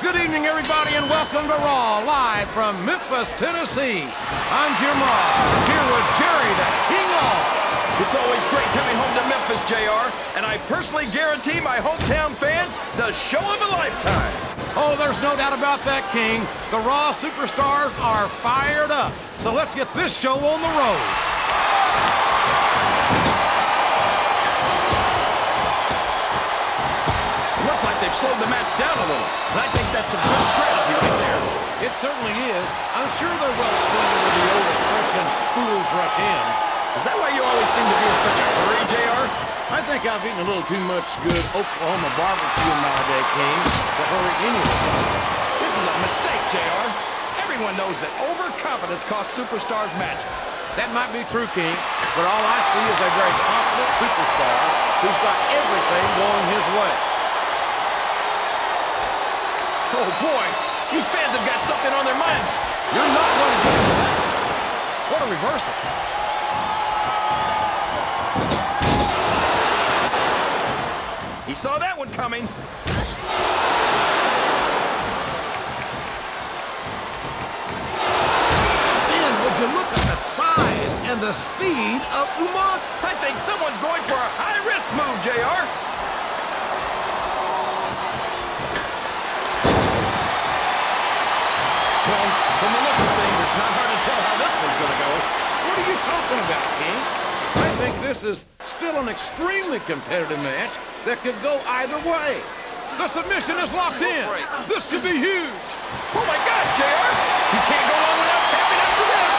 Good evening, everybody, and welcome to Raw, live from Memphis, Tennessee. I'm Jim Ross, here with Jerry, the King Law. It's always great coming home to Memphis, JR, and I personally guarantee my hometown fans the show of a lifetime. Oh, there's no doubt about that, King. The Raw superstars are fired up, so let's get this show on the road. Looks like they've slowed the match down a little, and I think that's some good strategy right there. It certainly is. I'm sure they're well acquainted with the old expression, fools rush in. Is that why you always seem to be in such a hurry, JR? I think I've eaten a little too much good Oklahoma barbecue nowadays, King, to hurry anyway. This is a mistake, JR. Everyone knows that overconfidence costs superstars matches. That might be true, King, but all I see is a very confident superstar who's got everything going his way. Oh, boy. These fans have got something on their minds. You're not going to get into that. What a reversal. He saw that one coming. Man, would you look at the size and the speed of Umaga? I think someone's going for a high-risk move, JR. Well, from the looks of things, it's not hard to tell how this one's going to go. What are you talking about, King? I think this is still an extremely competitive match that could go either way. The submission is locked in. This could be huge. Oh, my gosh, JR. You can't go on without tapping after this.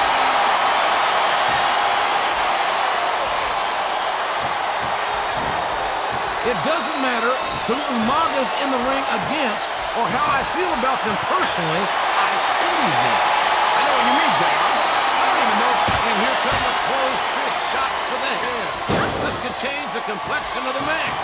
It doesn't matter who Umaga's in the ring against or how I feel about them personally. I pity them. I know what you mean, JR. I don't even know. And here comes a closed fist shot to the head. This could change the complexion of the match.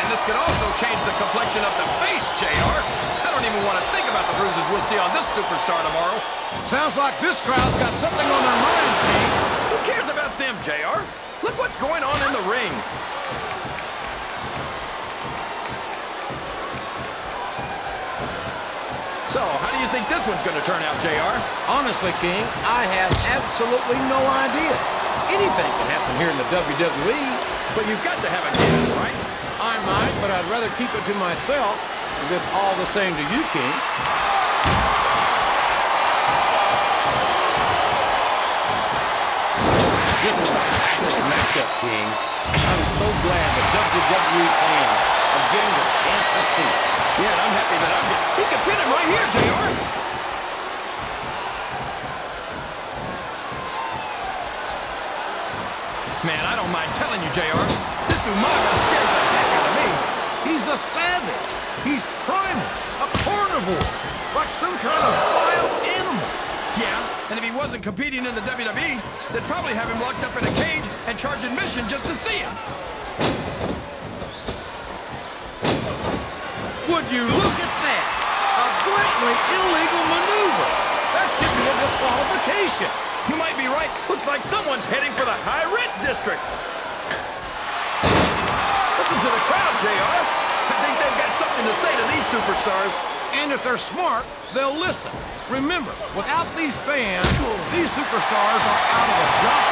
And this could also change the complexion of the face, JR. I don't even want to think about the bruises we'll see on this superstar tomorrow. Sounds like this crowd's got something on their minds, King. Who cares about them, JR? Look what's going on in the ring. So, how do you think this one's going to turn out, JR? Honestly, King, I have absolutely no idea. Anything can happen here in the WWE. But you've got to have a guess, right? I might, but I'd rather keep it to myself. This all the same to you, King. This is a classic matchup, King. I'm so glad the WWE fans are getting the chance to see it. Yeah, and I'm happy that he can pin him right here, JR. Man, I don't mind telling you, JR, this Umaga scares the heck out of me. He's a savage. He's primal, a carnivore, like some kind of wild animal. Yeah, and if he wasn't competing in the WWE, they'd probably have him locked up in a cage and charge admission just to see him. Would you look at that? A blatantly illegal maneuver. That should be a disqualification. You might be right. Looks like someone's heading for the high-rent district. Listen to the crowd, JR. I think they've got something to say to these superstars. And if they're smart, they'll listen. Remember, without these fans, these superstars are out of a job.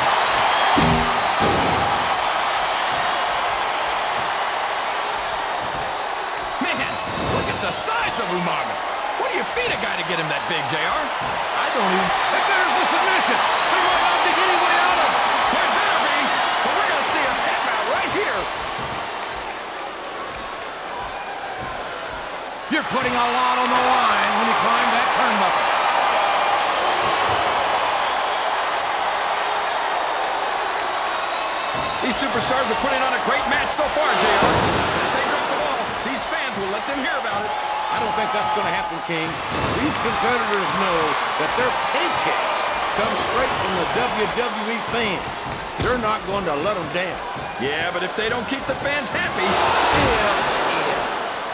Man, look at the size of Umaga. What do you feed a guy to get him that big, JR? I don't even... Hey, there's the submission. They might not dig any way out of it. There better be, but we're going to see a tap out right here. You're putting a lot on the line when you climb that turnbuckle. These superstars are putting on a great match so far, JR. If they drop the ball, these fans will let them hear about it. I don't think that's going to happen, King. These competitors know that their paychecks come straight from the WWE fans. They're not going to let them down. Yeah, but if they don't keep the fans happy...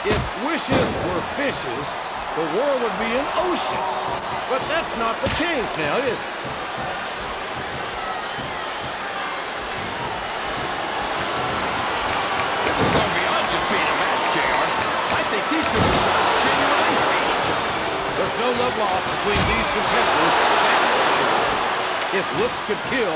If wishes were fishes, the world would be an ocean. But that's not the case now, is it? This is going beyond just being a match, JR. I think these superstars genuinely hate each loss between these competitors. If looks could kill,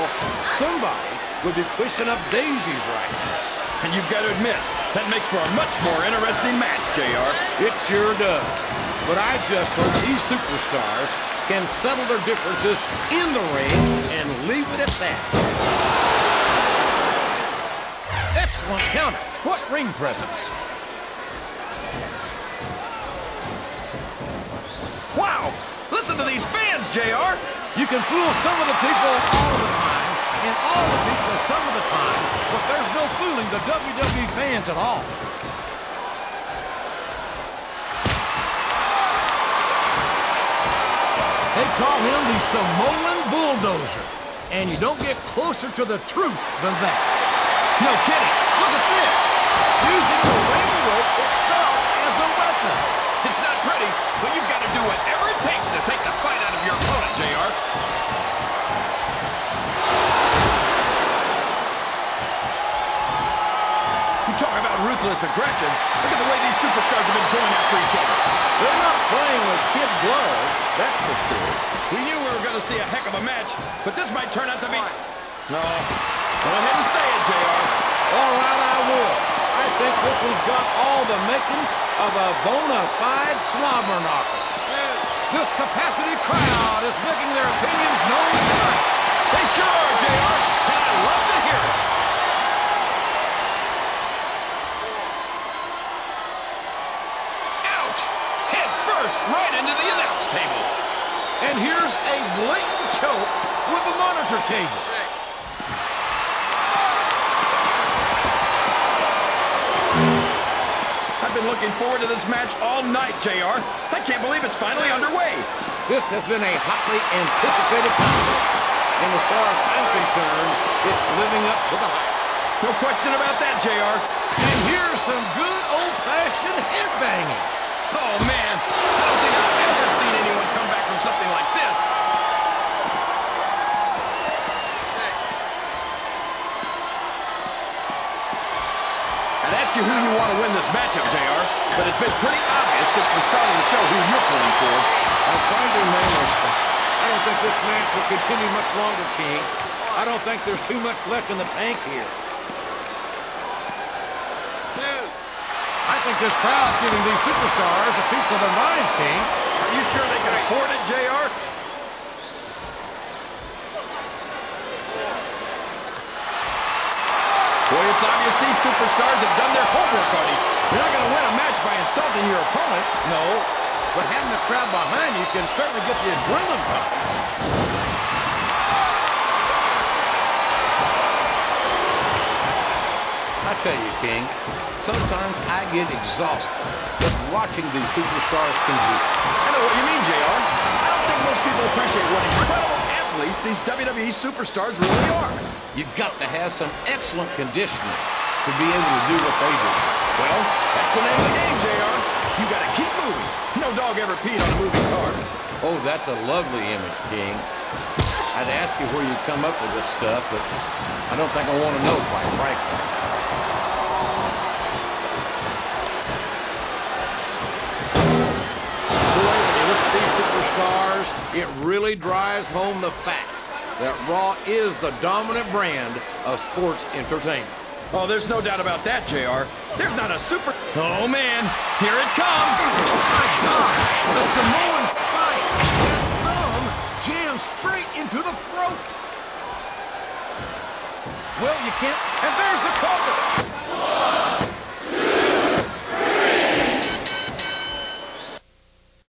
somebody would be pushing up daisies right now. And you've got to admit, that makes for a much more interesting match, JR. It sure does. But I just hope these superstars can settle their differences in the ring and leave it at that. Excellent counter. What ring presence. Wow! Listen to these fans, JR! You can fool some of the people all of the time, and all the people some of the time, but there's no fooling the WWE fans at all. They call him the Samoan Bulldozer, and you don't get closer to the truth than that. No kidding! Look at this! Using the ring rope itself as a weapon. It's not pretty, but you've got to do whatever it takes to take the fight out of your opponent, JR. You talk about ruthless aggression. Look at the way these superstars have been going after each other. They're not playing with kid gloves, that's for sure. We knew we were going to see a heck of a match, but this might turn out to be... No. Go ahead and say it, JR. All right, I will. I think this one's got all the makings of a bona fide slobber knocker. This capacity crowd is making their opinions known tonight. They sure are, JR, and I love to hear it. Ouch! Head first right into the announce table. And here's a blatant choke with the monitor cable. I've been looking forward to this match all night, JR. I can't believe it's finally underway. This has been a hotly anticipated contest. And as far as I'm concerned, it's living up to the hype. No question about that, JR. And here's some good old-fashioned headbanging. Oh, man. I don't think I've ever seen anyone come back from something like this. I'd ask you who you want to win this matchup, JR, but it's been pretty obvious since the start of the show who you're pulling for. I'm trying to remember. I don't think this match will continue much longer, King. I don't think there's too much left in the tank here. I think this crowd's giving these superstars a piece of their minds, King. Are you sure they can afford it, JR? Boy, it's obvious these superstars have done their homework on you. You're not going to win a match by insulting your opponent. No, but having the crowd behind you can certainly get the adrenaline pumping. I tell you, King, sometimes I get exhausted just watching these superstars compete. I know what you mean, JR. I don't think most people appreciate what incredible athletes these WWE superstars really are. You've got to have some excellent conditioning to be able to do what they do. Well, that's the name of the game, JR. You got to keep moving. No dog ever peed on a moving car. Oh, that's a lovely image, King. I'd ask you where you come up with this stuff, but I don't think I want to know, quite frankly. Superstars, it really drives home the fact that Raw is the dominant brand of sports entertainment. Oh, there's no doubt about that, JR. There's not a super... Oh, man. Here it comes. Oh, my God. The Samoan spike. That thumb jammed straight into the throat. Well, you can't... And there's the cover.